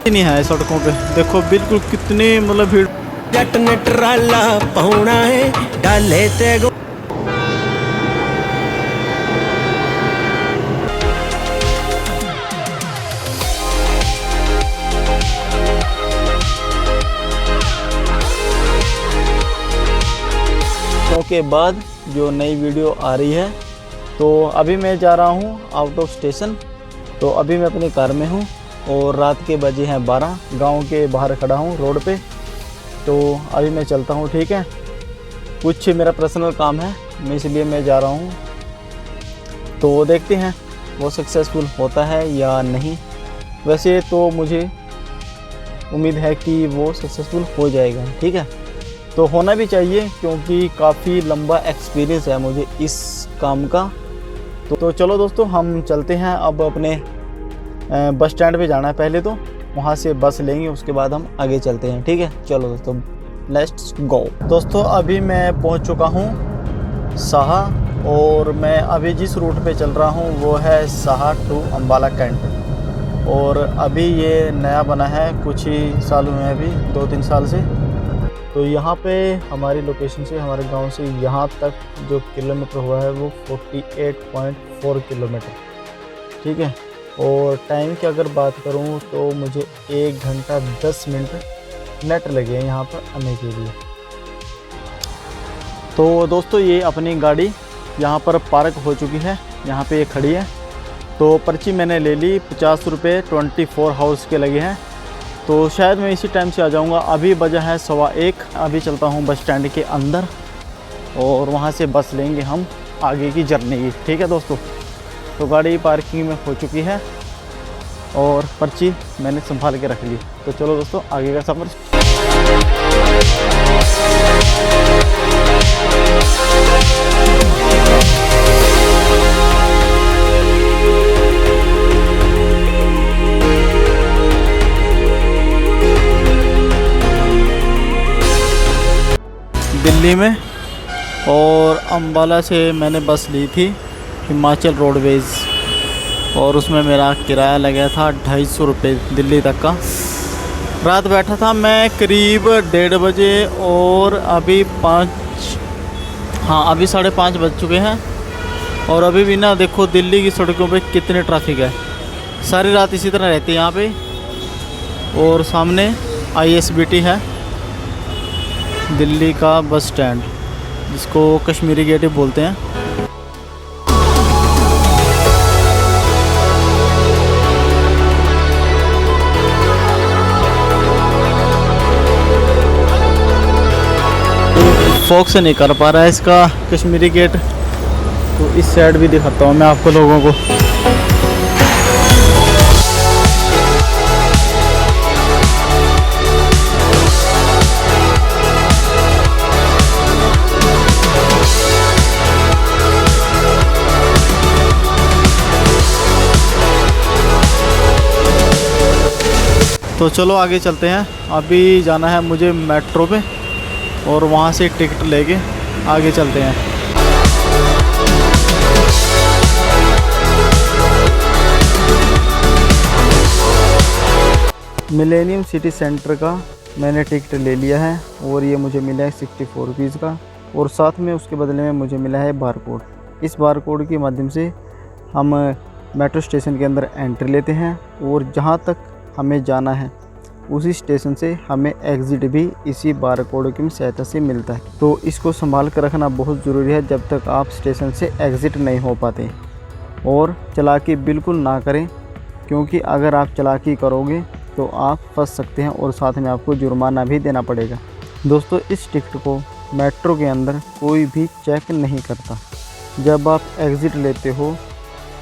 नहीं है सड़कों पे, देखो बिल्कुल कितनी मतलब भीड़। जट ने ट्राला पहुना है डाले ते गो। के बाद जो नई वीडियो आ रही है, तो अभी मैं जा रहा हूँ आउट ऑफ स्टेशन। तो अभी मैं अपनी कार में हूँ और रात के बजे हैं 12, गांव के बाहर खड़ा हूँ रोड पे। तो अभी मैं चलता हूँ, ठीक है। कुछ मेरा पर्सनल काम है, मैं इसलिए मैं जा रहा हूँ। तो देखते हैं वो सक्सेसफुल होता है या नहीं। वैसे तो मुझे उम्मीद है कि वो सक्सेसफुल हो जाएगा, ठीक है। तो होना भी चाहिए क्योंकि काफ़ी लंबा एक्सपीरियंस है मुझे इस काम का। तो चलो दोस्तों, हम चलते हैं। अब अपने बस स्टैंड पे जाना है पहले, तो वहाँ से बस लेंगे, उसके बाद हम आगे चलते हैं, ठीक है। चलो दोस्तों, लेट्स गो। दोस्तों अभी मैं पहुँच चुका हूँ साहा, और मैं अभी जिस रूट पे चल रहा हूँ वो है साहा टू अम्बाला कैंट। और अभी ये नया बना है, कुछ ही साल हुए हैं, अभी 2-3 साल से। तो यहाँ पे हमारी लोकेशन से, हमारे गांव से यहाँ तक जो किलोमीटर हुआ है वो 48.4 किलोमीटर, ठीक है। और टाइम की अगर बात करूँ तो मुझे 1 घंटा 10 मिनट नेट लगे हैं यहाँ पर आने के लिए। तो दोस्तों ये अपनी गाड़ी यहाँ पर पार्क हो चुकी है, यहाँ पे ये खड़ी है। तो पर्ची मैंने ले ली, 50 रुपये 24 हाउस के लगे हैं। तो शायद मैं इसी टाइम से आ जाऊंगा। अभी बजा है 1:15। अभी चलता हूं बस स्टैंड के अंदर और वहां से बस लेंगे हम आगे की जर्नी की, ठीक है दोस्तों। तो गाड़ी पार्किंग में हो चुकी है और पर्ची मैंने संभाल के रख ली। तो चलो दोस्तों, आगे का सफ़र। दिल्ली में, और अम्बाला से मैंने बस ली थी हिमाचल रोडवेज़, और उसमें मेरा किराया लगा था 250 रुपये दिल्ली तक का। रात बैठा था मैं करीब 1:30 बजे, और अभी 5:30 बज चुके हैं। और अभी भी ना देखो दिल्ली की सड़कों पे कितने ट्रैफिक है, सारी रात इसी तरह रहती है यहाँ पे। और सामने ISBT है, दिल्ली का बस स्टैंड, जिसको कश्मीरी गेट बोलते हैं। फोक से नहीं कर पा रहा है इसका कश्मीरी गेट, तो इस साइड भी दिखाता हूँ मैं आपको लोगों को। तो चलो आगे चलते हैं। अभी जाना है मुझे मेट्रो पे, और वहाँ से टिकट लेके आगे चलते हैं। मिलेनियम सिटी सेंटर का मैंने टिकट ले लिया है, और ये मुझे मिला है 64 रुपीज़ का। और साथ में उसके बदले में मुझे मिला है बारकोड। इस बारकोड के माध्यम से हम मेट्रो स्टेशन के अंदर एंट्री लेते हैं, और जहाँ तक हमें जाना है उसी स्टेशन से हमें एग्ज़िट भी इसी बारकोड की सहायता से मिलता है। तो इसको संभाल कर रखना बहुत ज़रूरी है जब तक आप स्टेशन से एग्ज़िट नहीं हो पाते। और चालाकी बिल्कुल ना करें, क्योंकि अगर आप चालाकी करोगे तो आप फंस सकते हैं, और साथ में आपको जुर्माना भी देना पड़ेगा। दोस्तों इस टिकट को मेट्रो के अंदर कोई भी चेक नहीं करता। जब आप एग्ज़िट लेते हो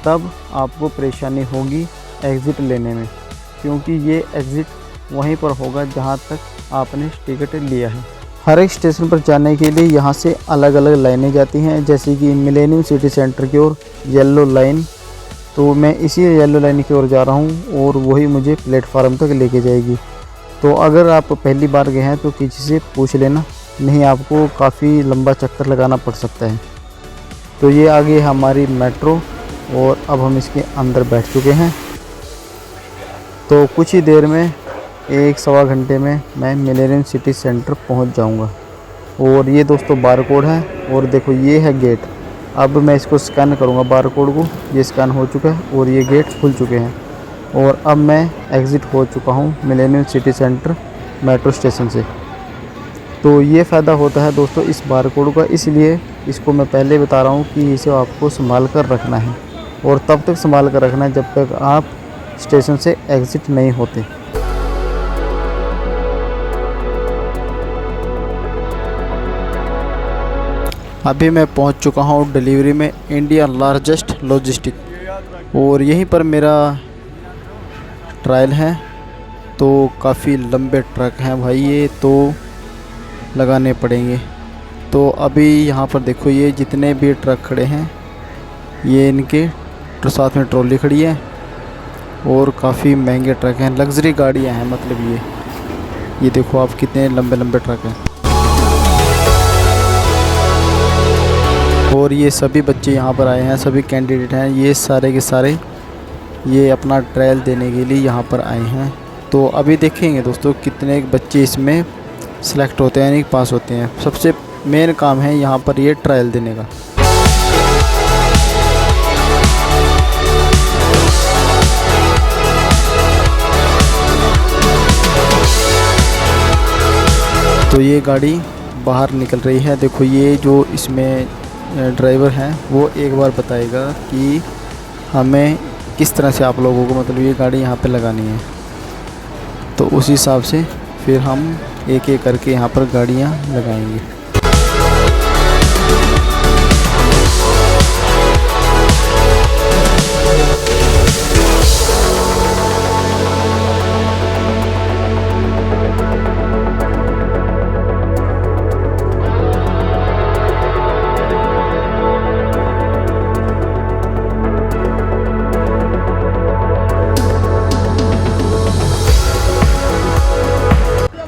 तब आपको परेशानी होगी एग्ज़िट लेने में, क्योंकि ये एग्ज़िट वहीं पर होगा जहां तक आपने टिकट लिया है। हर एक स्टेशन पर जाने के लिए यहां से अलग अलग लाइनें जाती हैं, जैसे कि मिलेनियम सिटी सेंटर की ओर येलो लाइन। तो मैं इसी येलो लाइन की ओर जा रहा हूं, और वही मुझे प्लेटफार्म तक लेके जाएगी। तो अगर आप पहली बार गए हैं तो किसी से पूछ लेना, नहीं आपको काफ़ी लंबा चक्कर लगाना पड़ सकता है। तो ये आगे हमारी मेट्रो, और अब हम इसके अंदर बैठ चुके हैं। तो कुछ ही देर में 1 सवा घंटे में मैं मिलेनियम सिटी सेंटर पहुंच जाऊंगा। और ये दोस्तों बार कोड है और देखो ये है गेट। अब मैं इसको स्कैन करूंगा बार कोड को। ये स्कैन हो चुका है और ये गेट खुल चुके हैं और अब मैं एग्ज़िट हो चुका हूँ millennium city centre metro station से। तो ये फ़ायदा होता है दोस्तों इस बार कोड का, इसलिए इसको मैं पहले बता रहा हूँ कि इसे आपको संभाल कर रखना है और तब तक संभाल कर रखना है जब तक आप स्टेशन से एग्ज़िट नहीं होते। अभी मैं पहुंच चुका हूं डिलीवरी में इंडिया लार्जेस्ट लॉजिस्टिक और यहीं पर मेरा ट्रायल है। तो काफ़ी लंबे ट्रक हैं भाई, ये तो लगाने पड़ेंगे। तो अभी यहाँ पर देखो ये जितने भी ट्रक खड़े हैं ये इनके साथ में ट्रॉली खड़ी है और काफ़ी महंगे ट्रक हैं, लग्जरी गाड़ियाँ हैं मतलब ये देखो आप कितने लंबे लंबे ट्रक हैं। और ये सभी बच्चे यहाँ पर आए हैं, सभी कैंडिडेट हैं, ये सारे के सारे ये अपना ट्रायल देने के लिए यहाँ पर आए हैं। तो अभी देखेंगे दोस्तों कितने बच्चे इसमें सेलेक्ट होते हैं यानी पास होते हैं। सबसे मेन काम है यहाँ पर ये ट्रायल देने का। तो ये गाड़ी बाहर निकल रही है। देखो ये जो इसमें ड्राइवर हैं वो एक बार बताएगा कि हमें किस तरह से आप लोगों को मतलब ये गाड़ी यहाँ पे लगानी है। तो उस हिसाब से फिर हम एक एक करके यहाँ पर गाड़ियाँ लगाएंगे।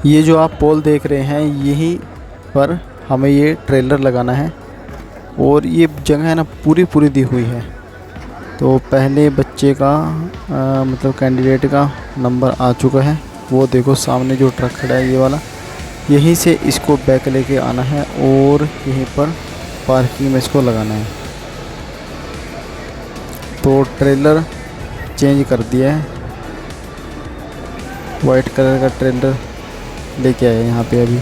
ये जो आप पोल देख रहे हैं यहीं पर हमें ये ट्रेलर लगाना है और ये जगह है ना पूरी दी हुई है। तो पहले बच्चे का मतलब कैंडिडेट का नंबर आ चुका है। वो देखो सामने जो ट्रक खड़ा है ये वाला, यहीं से इसको बैक लेके आना है और यहीं पर पार्किंग में इसको लगाना है। तो ट्रेलर चेंज कर दिया है, वाइट कलर का ट्रेलर लेके आए यहाँ पे अभी।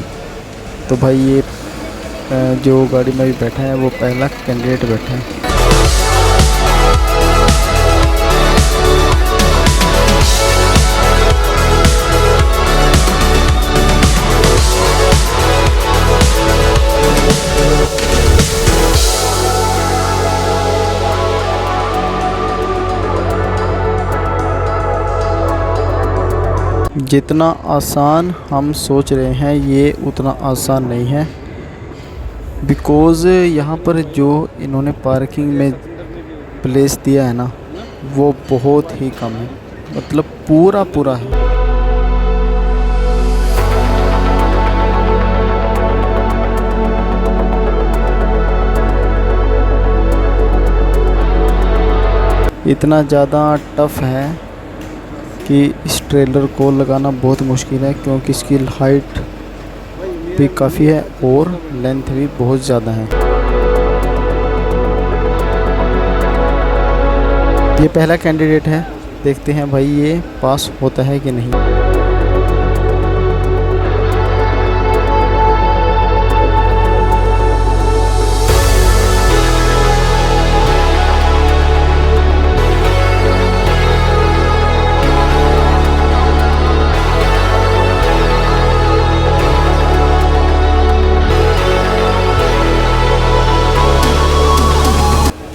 तो भाई ये जो गाड़ी में अभी बैठा है वो पहला कैंडिडेट बैठा है। जितना आसान हम सोच रहे हैं ये उतना आसान नहीं है, बिकॉज़ यहाँ पर जो इन्होंने पार्किंग में प्लेस दिया है ना वो बहुत ही कम है, मतलब पूरा है। इतना ज़्यादा टफ है कि इस ट्रेलर को लगाना बहुत मुश्किल है, क्योंकि इसकी हाइट भी काफ़ी है और लेंथ भी बहुत ज़्यादा है। ये पहला कैंडिडेट है, देखते हैं भाई ये पास होता है कि नहीं।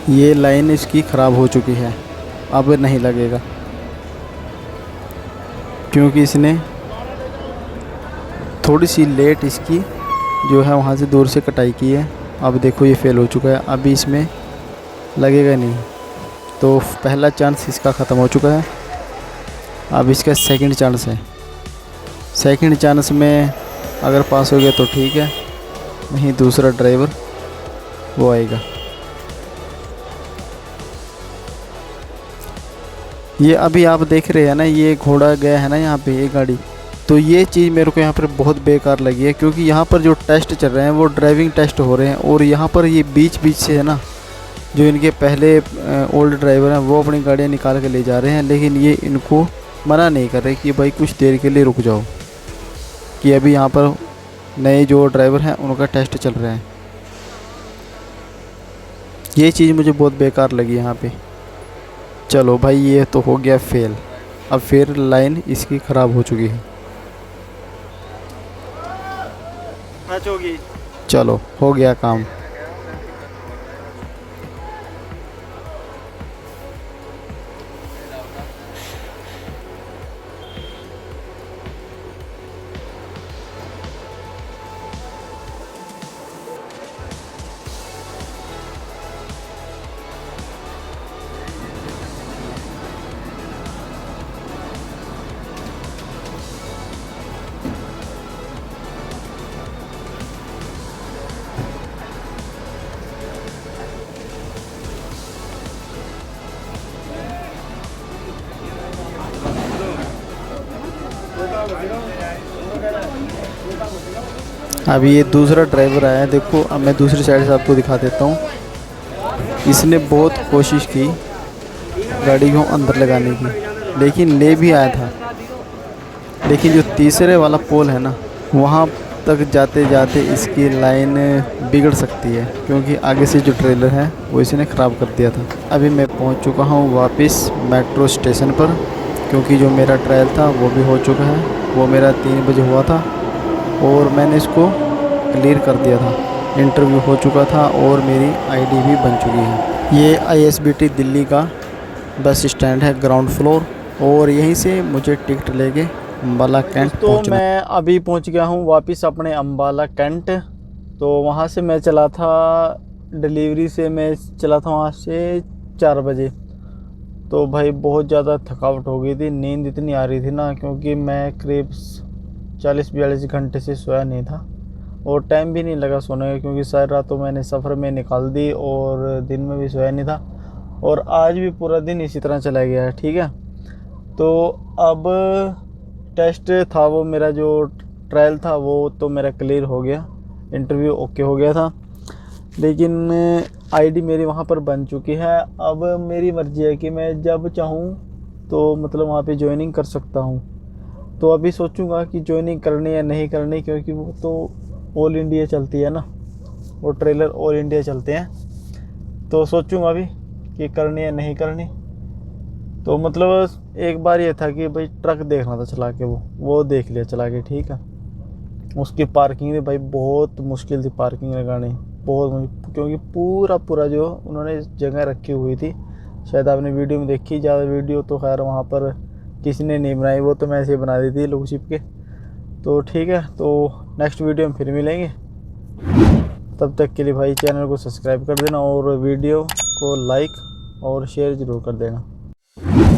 ये लाइन इसकी ख़राब हो चुकी है, अब नहीं लगेगा, क्योंकि इसने थोड़ी सी लेट इसकी जो है वहाँ से दूर से कटाई की है। अब देखो ये फेल हो चुका है, अभी इसमें लगेगा नहीं। तो पहला चांस इसका ख़त्म हो चुका है, अब इसका सेकंड चांस है। सेकंड चांस में अगर पास हो गया तो ठीक है, नहीं दूसरा ड्राइवर वो आएगा। ये अभी आप देख रहे हैं ना, ये घोड़ा गया है ना यहाँ पे, ये गाड़ी तो ये चीज़ मेरे को यहाँ पर बहुत बेकार लगी है, क्योंकि यहाँ पर जो टेस्ट चल रहे हैं वो ड्राइविंग टेस्ट हो रहे हैं, और यहाँ पर ये बीच बीच से है ना, जो इनके पहले ओल्ड ड्राइवर हैं वो अपनी गाड़ियाँ निकाल के ले जा रहे हैं, लेकिन ये इनको मना नहीं कर रहे कि भाई कुछ देर के लिए रुक जाओ, कि अभी यहाँ पर नए जो ड्राइवर हैं उनका टेस्ट चल रहा है। ये चीज़ मुझे बहुत बेकार लगी यहाँ पे। चलो भाई ये तो हो गया फेल, अब फिर लाइन इसकी ख़राब हो चुकी है। चलो हो गया काम। अभी ये दूसरा ड्राइवर आया है, देखो अब मैं दूसरी साइड से आपको दिखा देता हूँ। इसने बहुत कोशिश की गाड़ी को अंदर लगाने की, लेकिन ले भी आया था, लेकिन जो तीसरे वाला पोल है ना, वहाँ तक जाते जाते इसकी लाइन बिगड़ सकती है, क्योंकि आगे से जो ट्रेलर है वो इसने ख़राब कर दिया था। अभी मैं पहुँच चुका हूँ वापस मेट्रो स्टेशन पर, क्योंकि जो मेरा ट्रायल था वो भी हो चुका है। वो मेरा 3 बजे हुआ था और मैंने इसको क्लियर कर दिया था, इंटरव्यू हो चुका था और मेरी आईडी भी बन चुकी है। ये ISBT दिल्ली का बस स्टैंड है, ग्राउंड फ्लोर, और यहीं से मुझे टिकट लेके अम्बाला कैंट पहुंचना। मैं अभी पहुंच गया हूं वापस अपने अम्बाला कैंट। तो वहां से मैं चला था, डिलीवरी से मैं चला था वहां से 4 बजे। तो भाई बहुत ज़्यादा थकावट हो गई थी, नींद इतनी आ रही थी ना, क्योंकि मैं करीब 40-42 घंटे से सोया नहीं था, और टाइम भी नहीं लगा सोने का, क्योंकि सारी रात तो मैंने सफ़र में निकाल दी और दिन में भी सोया नहीं था, और आज भी पूरा दिन इसी तरह चला गया है। ठीक है, तो अब टेस्ट था वो मेरा, जो ट्रायल था वो तो मेरा क्लियर हो गया, इंटरव्यू ओके हो गया था, लेकिन आईडी मेरी वहाँ पर बन चुकी है। अब मेरी मर्ज़ी है कि मैं जब चाहूँ तो मतलब वहाँ पे ज्वाइनिंग कर सकता हूँ। तो अभी सोचूंगा कि ज्वाइनिंग करनी या नहीं करनी, क्योंकि वो तो ऑल इंडिया चलती है ना, वो ट्रेलर ऑल इंडिया चलते हैं। तो सोचूंगा अभी कि करनी या नहीं करनी। तो मतलब एक बार ये था कि भाई ट्रक देखना था चला के, वो देख लिया चला के। ठीक है, उसकी पार्किंग भी भाई बहुत मुश्किल थी पार्किंग लगानी, बहुत, क्योंकि पूरा जो उन्होंने जगह रखी हुई थी, शायद आपने वीडियो में देखी, ज़्यादा वीडियो तो खैर वहाँ पर किसी ने नहीं बनाई, वो तो मैं ऐसे ही बना दी थी लोग छिप के। तो ठीक है, तो नेक्स्ट वीडियो में फिर मिलेंगे, तब तक के लिए भाई चैनल को सब्सक्राइब कर देना और वीडियो को लाइक और शेयर ज़रूर कर देना।